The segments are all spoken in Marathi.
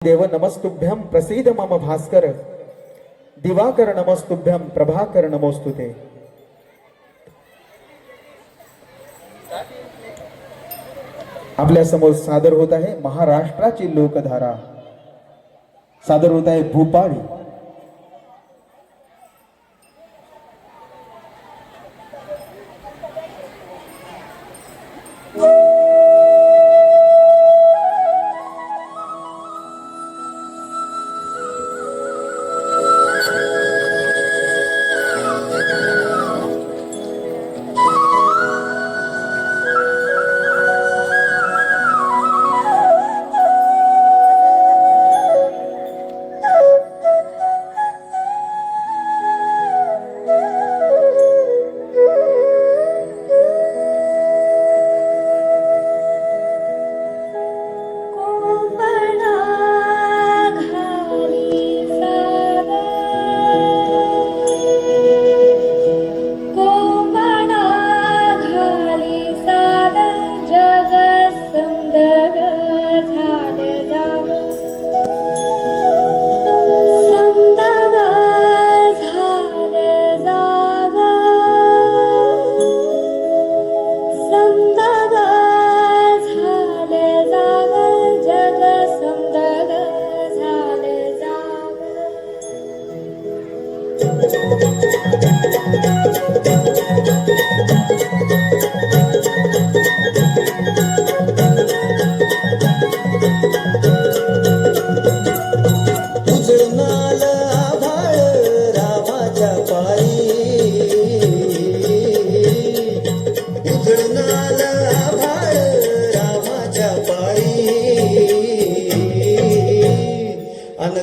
देव नमस्तुभ्यं प्रसीद मम भास्कर दिवाकर नमस्तुभ्यं प्रभाकर नमोस्तुते। आपल्या समोर सादर होत आहे महाराष्ट्राची लोकधारा, सादर होत आहे भूपाळी।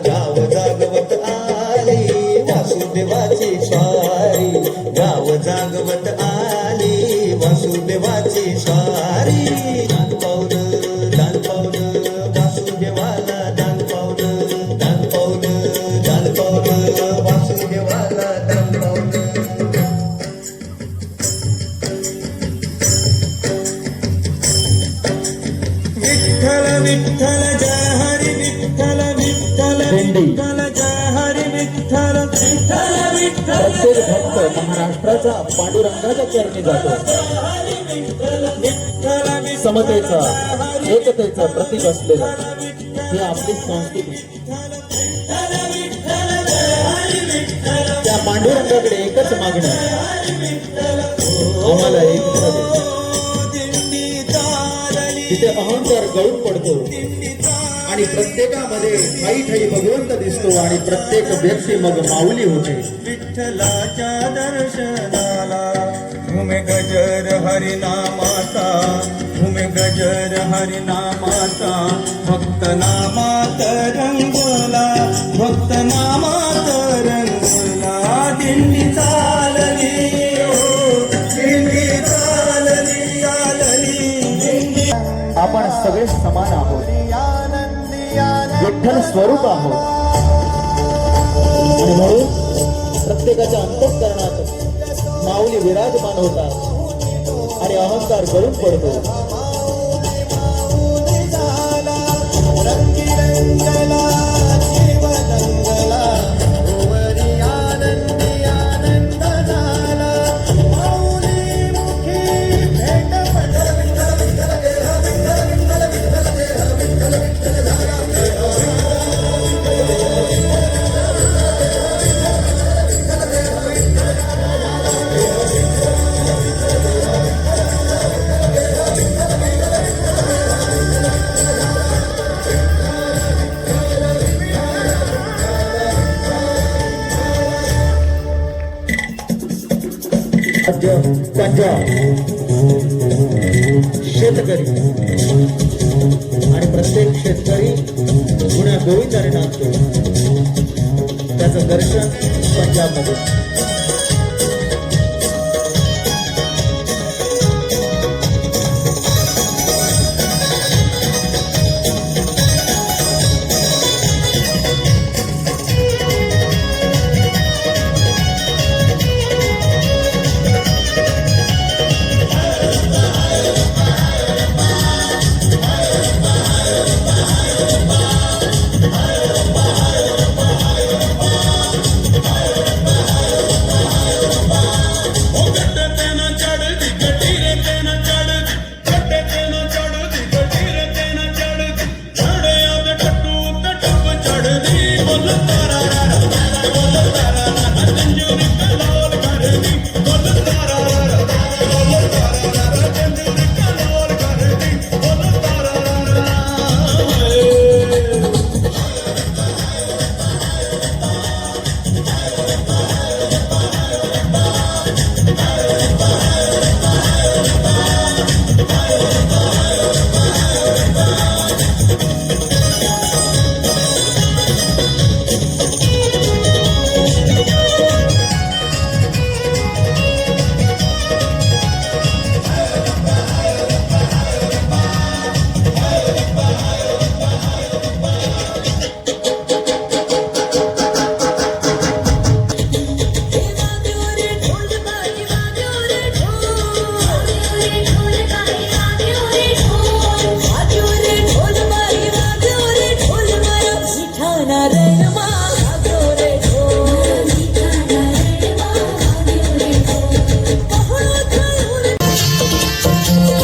गाव जागवत आली वासुदेवाची स्वारी, गाव जागवत आली वासुदेवाची स्वारी। दान पावलं वासुदेवाला, दान पावलं वासुदेवाला, दान पावलं। विठ्ठल विठ्ठल जय हरी विठ्ठल विठ्ठल विठ्ठल जय हरी विठ्ठल विठ्ठल विठ्ठल। प्रत्येक भक्त महाराष्ट्राचा पांडुरंगाच्या चरणी जातो। समतेचा एकतेचं प्रतीक असलेलं ही आपली संस्कृती। त्या पांडुरंगाकडे एकच मागणं, आम्हाला एक दे। तिथे अहंकार गळून पडतो आणि प्रत्येकामध्ये ठाई ठाई भगवंत दिसतो आणि प्रत्येक व्यक्ती मग माऊली होते। विठ्ठलाच्या दर्शनाला घुमे गजर हरिनामाचा, घुमे गजर हरिनामाचा। भक्त नामात रंगला, भक्त नामात रंगला। दिंडी चालली, दिंडी चालली, चालली। आपण सगळे समान आहोत, विठ्ठल स्वरूप आहोत आणि म्हणून प्रत्येकाच्या अंतःकरणात माऊली विराजमान होतात आणि अहंकार गळून पडतो। पंजाब शेतकरी आणि प्रत्येक शेतकरी गुण्या गोविंदाने नाचतो, त्याचं दर्शन पंजाबमध्ये।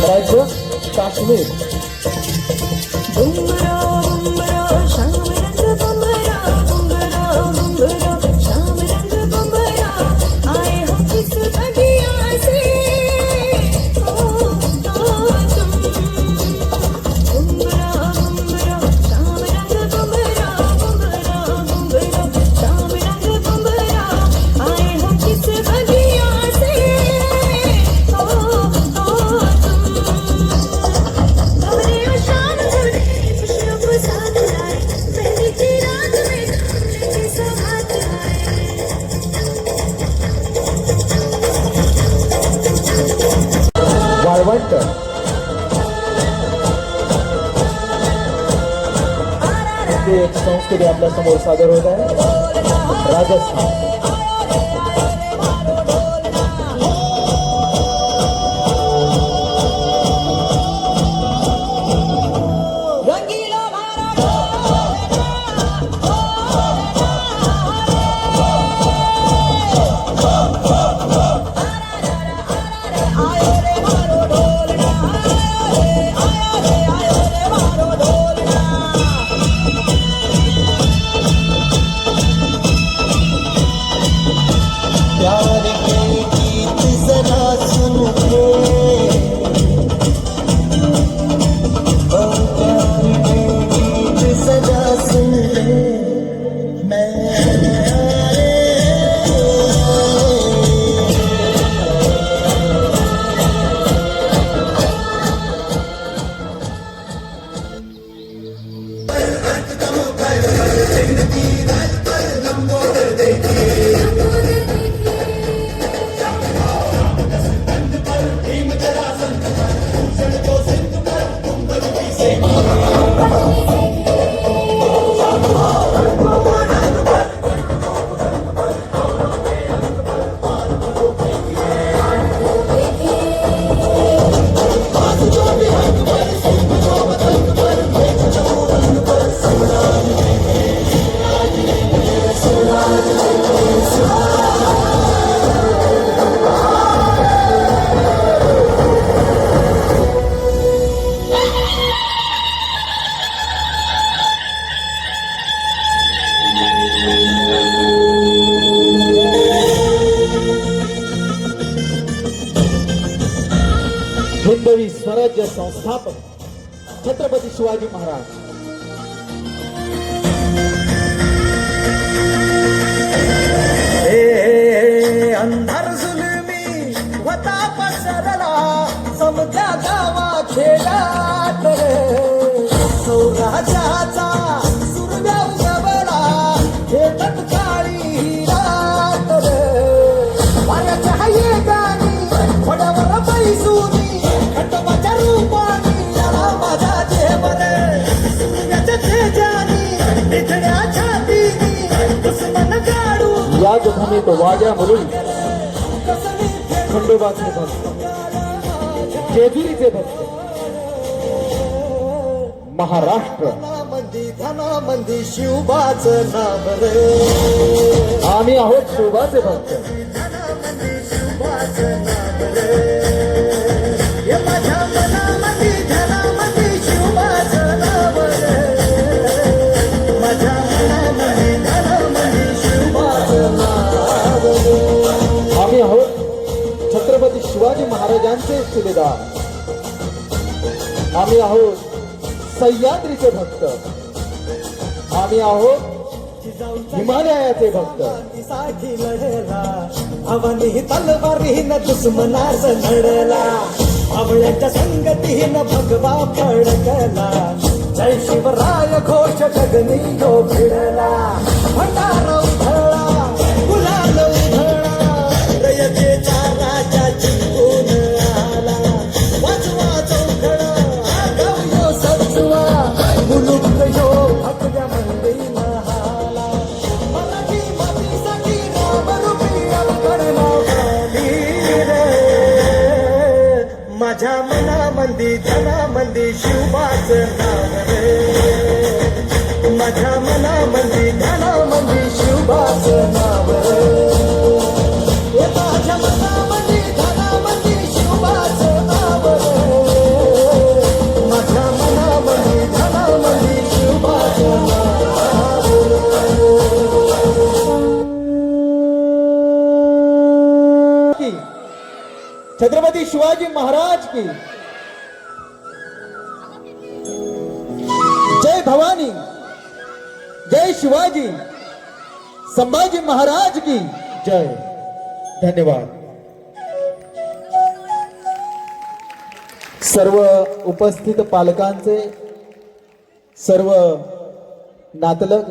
राज्य काश्मीर. वाळवंट. इथे एक संस्कृती आपल्या समोर सादर होत आहे. राजस्थान. प्यार के गीत जरा सुन के, ओ प्यार के गीत जरा सुन ले. मैं हिंदवी स्वराज्य संस्थापक छत्रपती शिवाजी महाराज. अंधार जुलमी होता पसरला समजा गावा खेळात रे. सौराजाचा सुरव्या उगवला हे तत्काळी रात रे. वाऱ्याच्या हाये गाणी घोड्यावर बैसूनी खंडोबाच्या रूपानी आला माझा देव रे. सूर्याच्या तेजानी निखळ्या छातीनी दुश्मन काढून याच भूमीत वाड्या मुरुळी खंडोबाचे भक्त, जेजुरीचे भक्त, महाराष्ट्र. धनामंदी शिवबाचं नाव रे. आम्ही आहोत शिवबाचे भक्त. धनामंदी शिवबाचं नाव रे. हे माझ्या मनामंदी धनामंदी शिवबाचं नाव रे. माझ्या मनामंदी आम्ही आहोत सह्याद्रीचे भक्त, आम्ही आहोत हिमालयाचे भक्त. साठी लढला अवनी तलवारीन दुश्मनास लढला, आवळ्याच्या संगतीन भगवा फडकला. जय शिवराय घोष गगनी जो भिडला, भंडारा उधळला गुलाल उधळला. रयतेचा राजा जिंकून आला, वाजवा चौघडा गावयो सजवा. मुलुक यो भगव्या मंडळीन हाला, मराठी मातीसाठी रामरूपी अवघड मावली रे. माझ्या मनामंदी धनामंदी शिवबाचं नाव रे. माझ्या मनामंदी धनामंदी शिवबाचं नाव रे. हे माझ्या मनामंदी धनामंदी शिवबाचं नाव रे. माझ्या मनामंदी धनामंदी शिवबाचं नाव की छत्रपती शिवाजी महाराज की जय भवानी, जय शिवाजी, संभाजी महाराज की जय. धन्यवाद. सर्व उपस्थित पालकांचे, सर्व नातलग